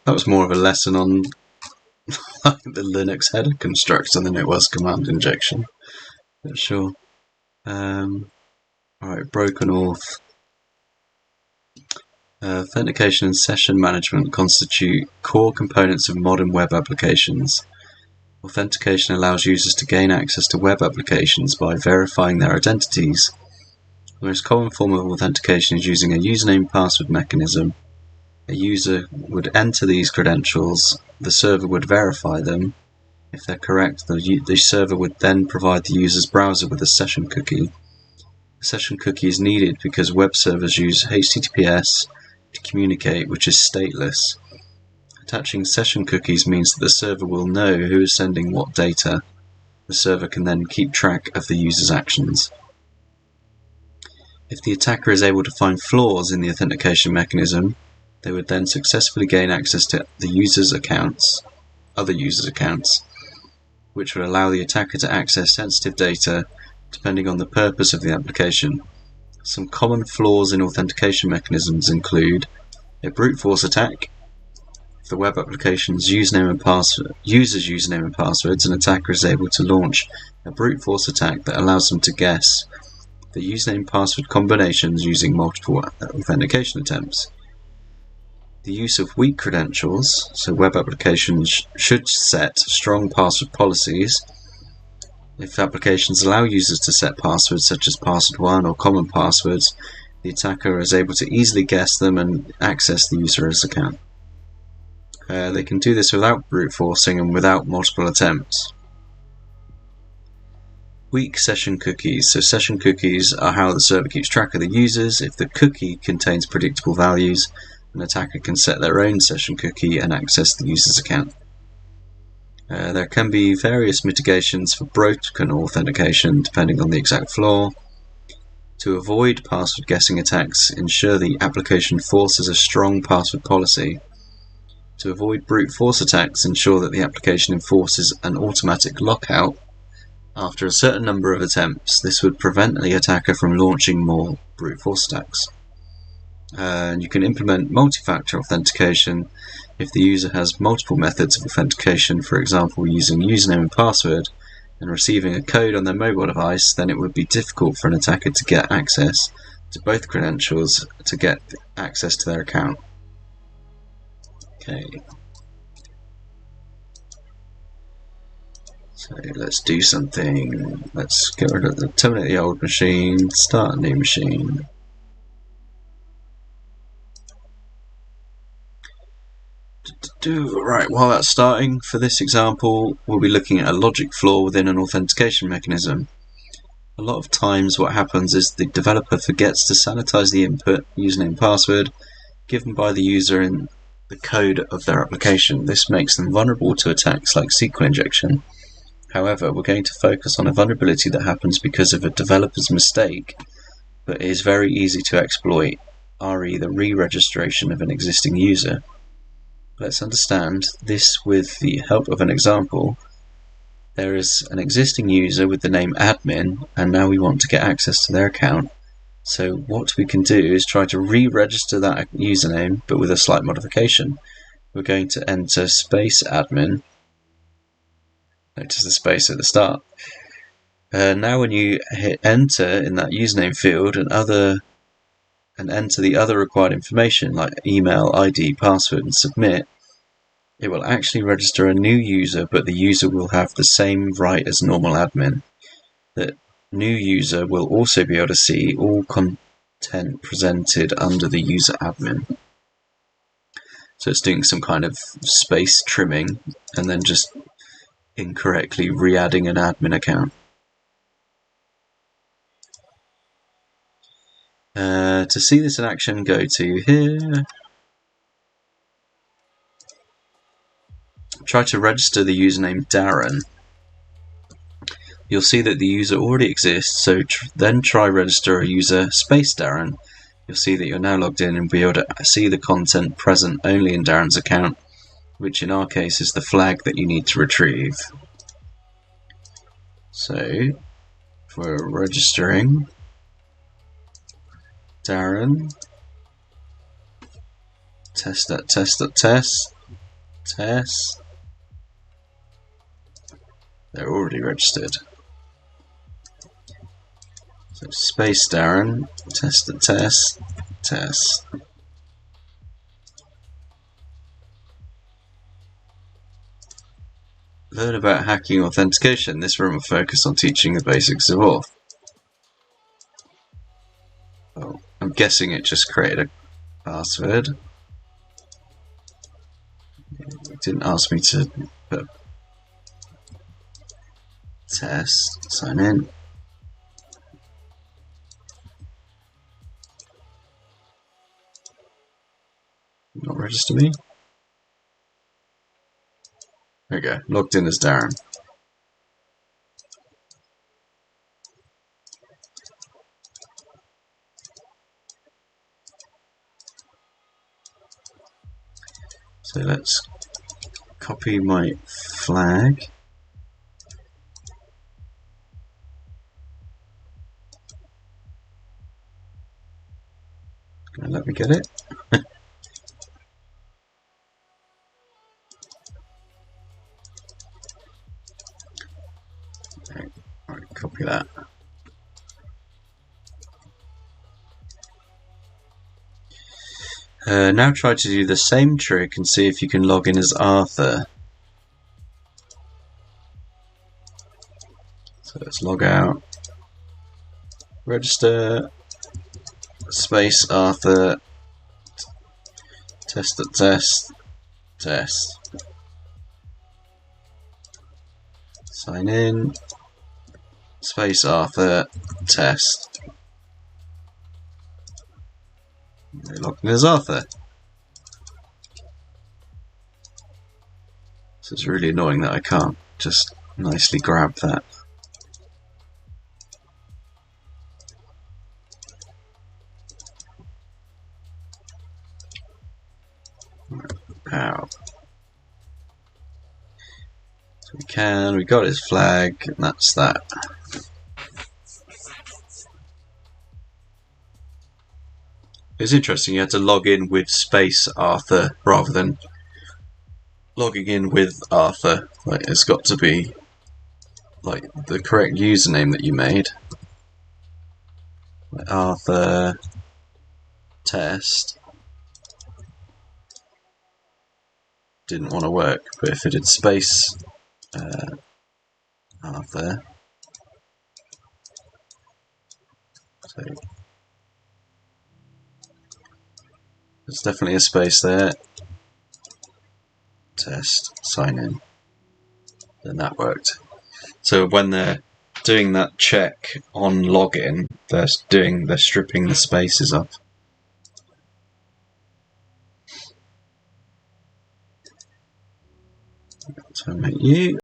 That was more of a lesson on the Linux header constructor than it was command injection. But sure. Alright, broken auth. Authentication and session management constitute core components of modern web applications. Authentication allows users to gain access to web applications by verifying their identities. The most common form of authentication is using a username password mechanism. A user would enter these credentials, the server would verify them. If they're correct, the server would then provide the user's browser with a session cookie. A session cookie is needed because web servers use HTTPS to communicate, which is stateless. Attaching session cookies means that the server will know who is sending what data. The server can then keep track of the user's actions. If the attacker is able to find flaws in the authentication mechanism, they would then successfully gain access to the user's accounts, other users' accounts, which would allow the attacker to access sensitive data depending on the purpose of the application. Some common flaws in authentication mechanisms include a brute force attack. If the web application's user's username and passwords, an attacker is able to launch a brute force attack that allows them to guess the username password combinations using multiple authentication attempts. The use of weak credentials, so web applications should set strong password policies. If applications allow users to set passwords such as password1 or common passwords, the attacker is able to easily guess them and access the user's account. They can do this without brute forcing and without multiple attempts. Weak session cookies. So session cookies are how the server keeps track of the users. If the cookie contains predictable values, an attacker can set their own session cookie and access the user's account. There can be various mitigations for broken authentication depending on the exact flaw. To avoid password guessing attacks, ensure the application forces a strong password policy. To avoid brute force attacks, ensure that the application enforces an automatic lockout after a certain number of attempts. This would prevent the attacker from launching more brute force attacks. And you can implement multi-factor authentication if the user has multiple methods of authentication, for example using username and password and receiving a code on their mobile device. Then it would be difficult for an attacker to get access to both credentials to get access to their account. Okay, so let's do something. Let's get rid of terminate the old machine, start a new machine. Right, while that's starting, for this example, we'll be looking at a logic flaw within an authentication mechanism. A lot of times what happens is the developer forgets to sanitize the input, username and password, given by the user in the code of their application. This makes them vulnerable to attacks like SQL injection. However, we're going to focus on a vulnerability that happens because of a developer's mistake, but is very easy to exploit, re the re-registration of an existing user. Let's understand this with the help of an example. There is an existing user with the name admin, and now we want to get access to their account. So what we can do is try to re-register that username, but with a slight modification. We're going to enter space admin. Notice the space at the start. Now when you hit enter in that username field and enter the other required information like email, ID, password and submit, it will actually register a new user, but the user will have the same right as normal admin. The new user will also be able to see all content presented under the user admin. So it's doing some kind of space trimming and then just incorrectly re-adding an admin account. To see this in action, go to here. Try to register the username Darren. You'll see that the user already exists, so then try register a user space Darren. You'll see that you're now logged in and be able to see the content present only in Darren's account, which in our case is the flag that you need to retrieve. So, for registering Darren, test. test. They're already registered. So space Darren, test the test, test. Learn about hacking authentication. This room will focus on teaching the basics of auth. Oh, I'm guessing it just created a password. It didn't ask me to put test, sign in. Not register me. There we go, logged in as Darren. So let's copy my flag. Gonna let me get it. Okay, right, copy that. Now try to do the same trick and see if you can log in as Arthur. So let's log out, register, space Arthur, test the test, test. Sign in, space Arthur, test. Logged in as Arthur. So it's really annoying that I can't just nicely grab that. Ow. So we got his flag, and that's that. It's interesting, you had to log in with space Arthur rather than logging in with Arthur. Like, it's got to be like the correct username that you made. Like Arthur test. Didn't want to work, but if it did space Arthur, so there's definitely a space there. Test, sign in. Then that worked. So when they're doing that check on login, they're stripping the spaces off. So make you